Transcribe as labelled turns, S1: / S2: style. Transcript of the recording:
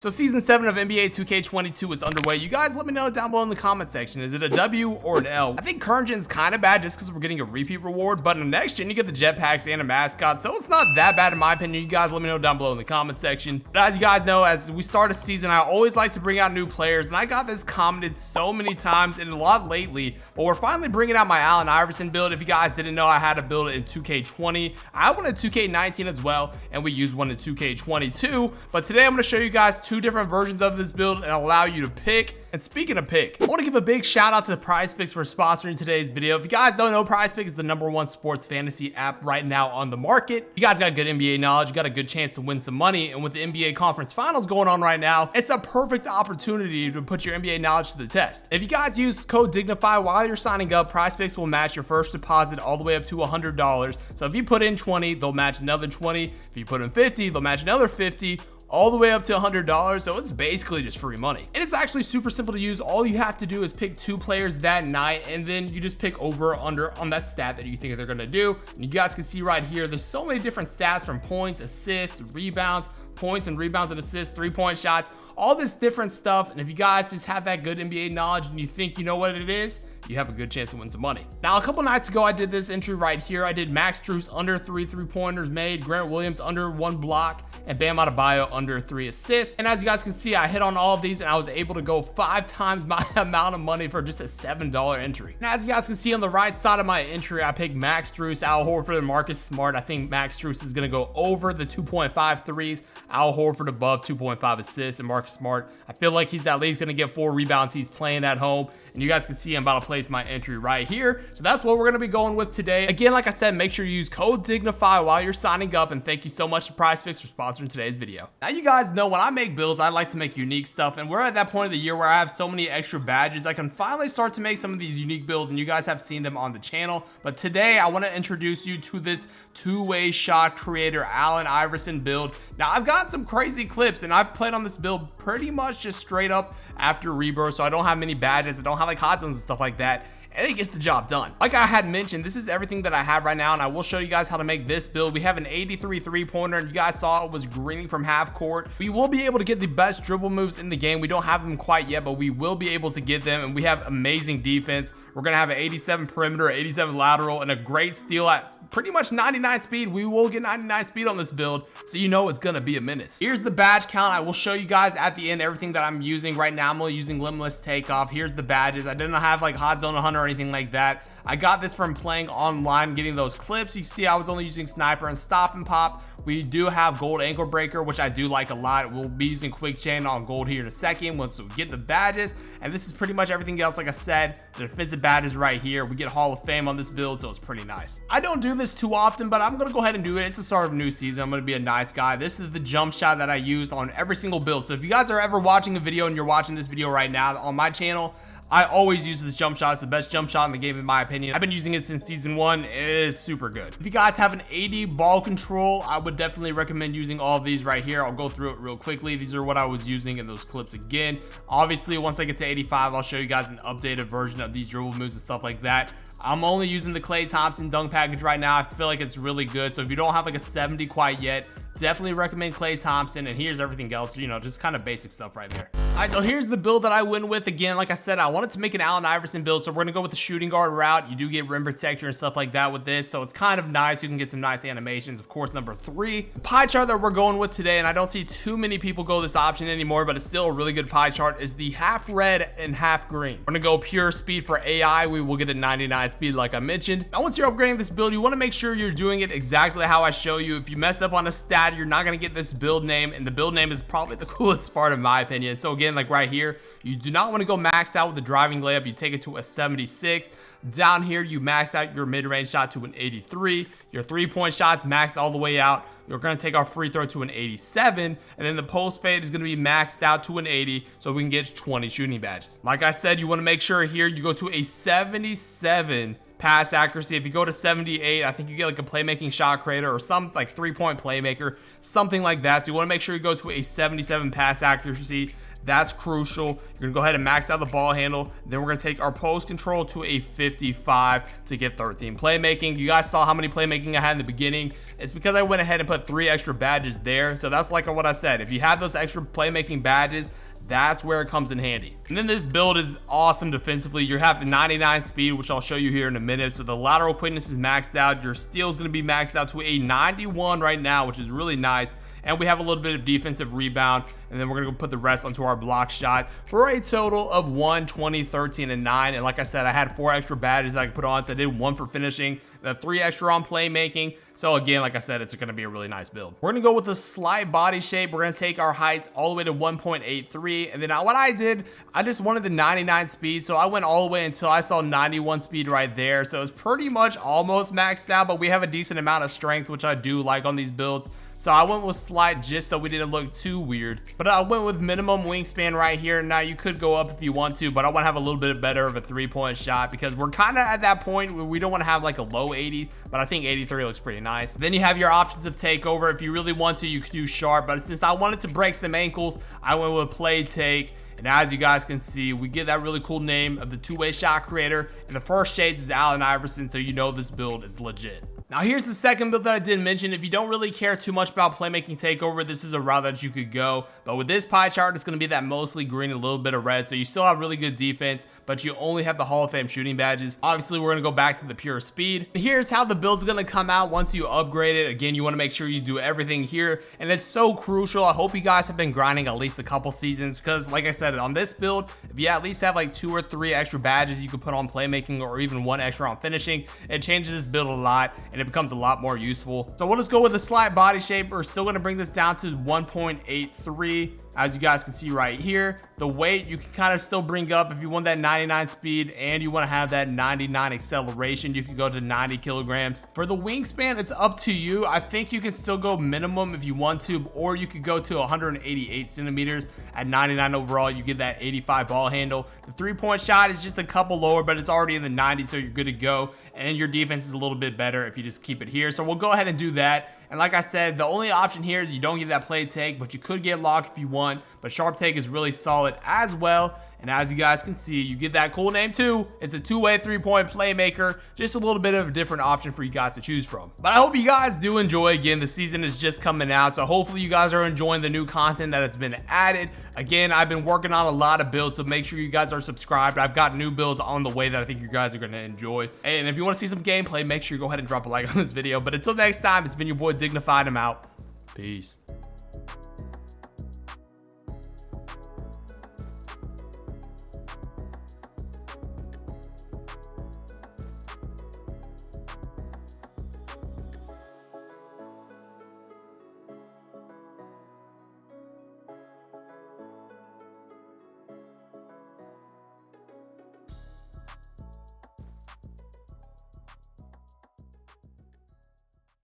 S1: So season 7 of NBA 2K22 is underway. You guys let me know down below in the comment section. Is it a W or an L? I think current gen's kind of bad just because we're getting a repeat reward, but in the next gen you get the jetpacks and a mascot, so it's not that bad in my opinion. You guys let me know down below in the comment section. But as you guys know, as we start a season, I always like to bring out new players, and I got this commented so many times and a lot lately, but we're finally bringing out my Allen Iverson build. If you guys didn't know, I had to build it in 2K20. I have one in 2K19 as well, and we used one in 2K22, but today I'm going to show you guys two different versions of this build and allow you to pick. And speaking of pick, I want to give a big shout out to PrizePicks for sponsoring today's video. If you guys don't know, PrizePicks is the #1 sports fantasy app right now on the market. You guys got good NBA knowledge, you got a good chance to win some money, and with the NBA conference finals going on right now, it's a perfect opportunity to put your NBA knowledge to the test. If you guys use code DIGNIFY while you're signing up, PrizePicks will match your first deposit all the way up to $100. So if you put in 20, they'll match another 20. If you put in 50, they'll match another 50. All the way up to $100, so it's basically just free money. And it's actually super simple to use. All you have to do is pick two players that night, and then you just pick over or under on that stat that you think they're gonna do. And you guys can see right here, there's so many different stats from points, assists, rebounds, points and rebounds and assists, 3-point shots, all this different stuff. And if you guys just have that good NBA knowledge and you think you know what it is, you have a good chance to win some money. Now, a couple nights ago, I did this entry right here. I did Max Strus under 3 3-pointers made, Grant Williams under 1 block, and Bam Adebayo under 3 assists. And as you guys can see, I hit on all of these and I was able to go 5 times my amount of money for just a $7 entry. And as you guys can see on the right side of my entry, I picked Max Strus, Al Horford, and Marcus Smart. I think Max Strus is gonna go over the 2.5 threes, Al Horford above 2.5 assists, and Marcus Smart, I feel like he's at least gonna get 4 rebounds. He's playing at home, and you guys can see I'm about to place my entry right here. So that's what we're gonna be going with today. Again, like I said, make sure you use code DIGNIFY while you're signing up, and thank you so much to PrizePicks for sponsoring today's video. Now, you guys know when I make builds, I like to make unique stuff, and we're at that point of the year where I have so many extra badges. I can finally start to make some of these unique builds, and you guys have seen them on the channel. But today, I want to introduce you to this two-way shot creator Allen Iverson build. Now, I've got some crazy clips, and I've played on this build pretty much just straight up after rebirth, so I don't have many badges. I don't have like hot zones and stuff like that, and it gets the job done. Like I had mentioned, this is everything that I have right now, and I will show you guys how to make this build. We have an 83 3-pointer, and you guys saw it was greening from half court. We will be able to get the best dribble moves in the game. We don't have them quite yet, but we will be able to get them, and we have amazing defense. We're gonna have an 87 perimeter, 87 lateral, and a great steal at pretty much 99 speed. We will get 99 speed on this build, so you know it's gonna be a menace. Here's the badge count. I will show you guys at the end everything that I'm using right now. I'm only using limitless takeoff. Here's the badges. I didn't have like hot zone 100 or anything like that. I got this from playing online, getting those clips. You see I was only using sniper and stop and pop. We do have gold ankle breaker, which I do like a lot. We'll be using quick chain on gold here in a second once we get the badges. And this is pretty much everything else. Like I said, the defensive badges right here. We get Hall of Fame on this build, so it's pretty nice. I don't do this too often, but I'm gonna go ahead and do it. It's the start of a new season. I'm gonna be a nice guy. This is the jump shot that I use on every single build. So if you guys are ever watching a video and you're watching this video right now on my channel, I always use this jump shot. It's the best jump shot in the game in my opinion. I've been using it since season 1. It is super good. If you guys have an 80 ball control, I would definitely recommend using all of these right here. I'll go through it real quickly. These are what I was using in those clips again. Obviously, once I get to 85, I'll show you guys an updated version of these dribble moves and stuff like that. I'm only using the Klay Thompson dunk package right now. I feel like it's really good. So if you don't have like a 70 quite yet, definitely recommend Klay Thompson. And here's everything else, you know, just kind of basic stuff right there. All right, so here's the build that I went with. Again, like I said, I wanted to make an Allen Iverson build, so we're gonna go with the shooting guard route. You do get rim protector and stuff like that with this, so it's kind of nice. You can get some nice animations. Of course, number 3, the pie chart that we're going with today, and I don't see too many people go this option anymore, but it's still a really good pie chart, is the half red and half green. We're gonna go pure speed for AI. We will get a 99 speed like I mentioned. Now, once you're upgrading this build, you wanna make sure you're doing it exactly how I show you. If you mess up on a stat, you're not gonna get this build name, and the build name is probably the coolest part in my opinion. So again, like right here, you do not want to go maxed out with the driving layup. You take it to a 76. Down here, you max out your mid-range shot to an 83. Your 3-point shots maxed all the way out. You're going to take our free throw to an 87. And then the post fade is going to be maxed out to an 80, so we can get 20 shooting badges. Like I said, you want to make sure here you go to a 77 pass accuracy. If you go to 78, I think you get like a playmaking shot creator or some like 3-point playmaker, something like that. So you want to make sure you go to a 77 pass accuracy. That's crucial. You're gonna go ahead and max out the ball handle. Then we're gonna take our post control to a 55 to get 13 playmaking. You guys saw how many playmaking I had in the beginning. It's because I went ahead and put 3 extra badges there. So that's like what I said. If you have those extra playmaking badges, that's where it comes in handy. And then this build is awesome defensively. You have 99 speed, which I'll show you here in a minute. So the lateral quickness is maxed out. Your steal is going to be maxed out to a 91 right now, which is really nice. And we have a little bit of defensive rebound, and then we're gonna go put the rest onto our block shot for a total of 1, 20, 13, and 9. And like I said, I had 4 extra badges that I could put on, so I did 1 for finishing, the 3 extra on playmaking. So again, like I said, it's gonna be a really nice build. We're gonna go with a slight body shape. We're gonna take our heights all the way to 1.83, and then what I did, I just wanted the 99 speed, so I went all the way until I saw 91 speed right there. So it's pretty much almost maxed out, but we have a decent amount of strength, which I do like on these builds. So I went with slight just so we didn't look too weird. But I went with minimum wingspan right here. Now you could go up if you want to, but I want to have a little bit better of a 3-point shot because we're kind of at that point where we don't want to have like a low 80, but I think 83 looks pretty nice. Then you have your options of takeover. If you really want to, you could do sharp, but since I wanted to break some ankles, I went with play take. And as you guys can see, we get that really cool name of the two-way shot creator. And the first shades is Allen Iverson, so you know this build is legit. Now here's the second build that I didn't mention. If you don't really care too much about playmaking takeover, this is a route that you could go. But with this pie chart, it's going to be that mostly green and a little bit of red. So you still have really good defense, but you only have the Hall of Fame shooting badges. Obviously, we're going to go back to the pure speed. Here's how the build's going to come out once you upgrade it. Again, you want to make sure you do everything here. And it's so crucial. I hope you guys have been grinding at least a couple seasons because like I said, on this build, if you at least have like 2 or 3 extra badges you could put on playmaking or even 1 extra on finishing, it changes this build a lot and it becomes a lot more useful. So we'll just go with a slight body shape. We're still going to bring this down to 1.83. As you guys can see right here, the weight you can kind of still bring up if you want that 99 speed and you want to have that 99 acceleration. You can go to 90 kilograms. For the wingspan, it's up to you. I think you can still go minimum if you want to, or you could go to 188 centimeters at 99 overall. You get that 85 ball handle. The 3-point shot is just a couple lower, but it's already in the 90s, so you're good to go. And your defense is a little bit better if you just keep it here. So we'll go ahead and do that. And like I said, the only option here is you don't get that play take, but you could get lock if you want. But sharp take is really solid as well. And as you guys can see, you get that cool name too. It's a 2-way 3-point playmaker. Just a little bit of a different option for you guys to choose from. But I hope you guys do enjoy. Again, the season is just coming out, so hopefully you guys are enjoying the new content that has been added. Again, I've been working on a lot of builds, so make sure you guys are subscribed. I've got new builds on the way that I think you guys are going to enjoy. And if you want to see some gameplay, make sure you go ahead and drop a like on this video. But until next time, it's been your boy Dignified. I'm out. Peace.